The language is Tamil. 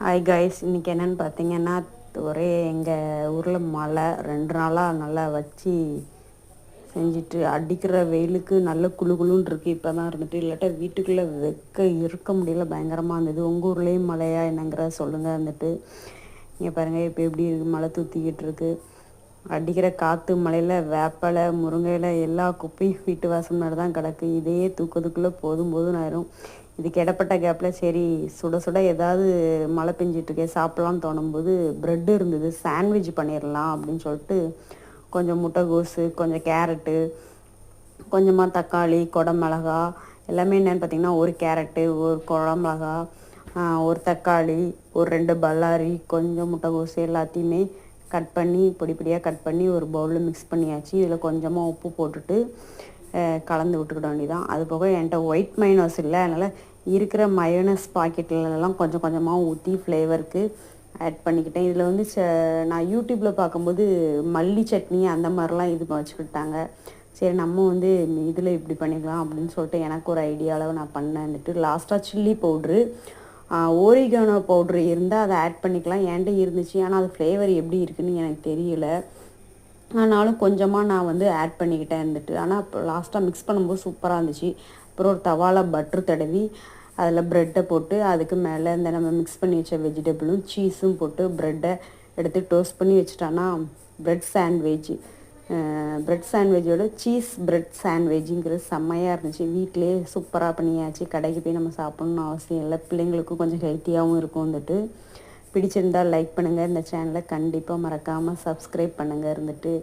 ஹாய் காய்ஸ், இன்றைக்கி என்னென்னு பார்த்தீங்கன்னா, ஒரே எங்கள் ஊரில் மழை 2 நாளாக நல்லா வச்சு செஞ்சுட்டு அடிக்கிற வெயிலுக்கு நல்ல குளு குளுன்னு இருக்குது. இப்போ தான் இருந்துட்டு இல்லாட்டா வீட்டுக்குள்ளே இருக்க முடியல, பயங்கரமாக இருந்தது. உங்கள் ஊர்லேயும் மழையா என்னங்கிறத சொல்லுங்கள். வந்துட்டு இங்கே பாருங்கள், இப்போ எப்படி இருக்குது, மழை தூத்திக்கிட்டு இருக்குது. அடிக்கிற காற்று மழையில் வேப்பலை முருங்கையில் எல்லா குப்பையும் வீட்டு வாசல் மாதிரி தான் கிடக்கு. இதையே தூக்கிறதுக்குள்ளே போதும் போதும் ஆயிரும். இதுக்கு இடப்பட்ட கேப்பில் சரி சுட சுட ஏதாவது மழை பெஞ்சிட்ருக்கே சாப்பிட்லான்னு தோணும்போது ப்ரெட்டு இருந்தது, சாண்ட்விச் பண்ணிடலாம் அப்படின்னு சொல்லிட்டு கொஞ்சம் முட்டைகோஸு, கொஞ்சம் கேரட்டு, கொஞ்சமாக தக்காளி, குடமிளகா எல்லாமே என்னென்னு பார்த்திங்கன்னா, ஒரு கேரட்டு, ஒரு குடமிளகா, ஒரு தக்காளி, ஒரு 2 பல்லாரி, கொஞ்சம் முட்டைகோஸு எல்லாத்தையுமே கட் பண்ணி பொடியாக கட் பண்ணி ஒரு பவுலில் மிக்ஸ் பண்ணியாச்சு. இதில் கொஞ்சமாக உப்பு போட்டுட்டு கலந்து விட்டுக்கிட வேண்டியதான். அது போக என்கிட்ட ஒயிட் மைனஸ் இல்லை, அதனால் இருக்கிற மயோனஸ் பாக்கெட்லலாம் கொஞ்சம் கொஞ்சமாக ஊற்றி ஃப்ளேவருக்கு ஆட் பண்ணிக்கிட்டேன். இதில் வந்து நான் யூடியூப்பில் பார்க்கும்போது மல்லி சட்னி அந்த மாதிரிலாம் இது வச்சுக்கிட்டாங்க. சரி நம்ம வந்து இதில் இப்படி பண்ணிக்கலாம் அப்படின்னு சொல்லிட்டு எனக்கு ஒரு ஐடியாவில் நான் பண்ணேன்ட்டு லாஸ்ட்டாக சில்லி பவுட்ரு, ஓரிகானோ பவுட்ரு இருந்தால் அதை ஆட் பண்ணிக்கலாம். என்கிட்ட இருந்துச்சு, ஆனால் அது ஃப்ளேவர் எப்படி இருக்குதுன்னு எனக்கு தெரியல. ஆனாலும் கொஞ்சமாக நான் வந்து ஆட் பண்ணிக்கிட்டேன் இருந்துட்டு. ஆனால் இப்போ லாஸ்ட்டாக மிக்ஸ் பண்ணும்போது சூப்பராக இருந்துச்சு. அப்புறம் ஒரு தவாவில் பட்ரு தடவி அதில் ப்ரெட்டை போட்டு அதுக்கு மேலே இந்த நம்ம மிக்ஸ் பண்ணி வச்ச வெஜிடபிளும் சீஸும் போட்டு ப்ரெட்டை எடுத்து டோஸ்ட் பண்ணி வச்சுட்டான்னா ப்ரெட் சாண்ட்விச்சோட சீஸ் ப்ரெட் சாண்ட்விச்சுங்கிறது செம்மையாக இருந்துச்சு. வீட்டிலே சூப்பராக பண்ணியாச்சு. கடைக்கு போய் நம்ம சாப்பிட்ணுன்னு அவசியம் இல்லை. பிள்ளைங்களுக்கும் கொஞ்சம் ஹெல்த்தியாகவும் இருக்கும். வந்துட்டு பிடிச்சிருந்தால் லைக் பண்ணுங்கள். இந்த சேனலை கண்டிப்பாக மறக்காமல் சப்ஸ்கிரைப் பண்ணுங்கள். இருந்துட்டு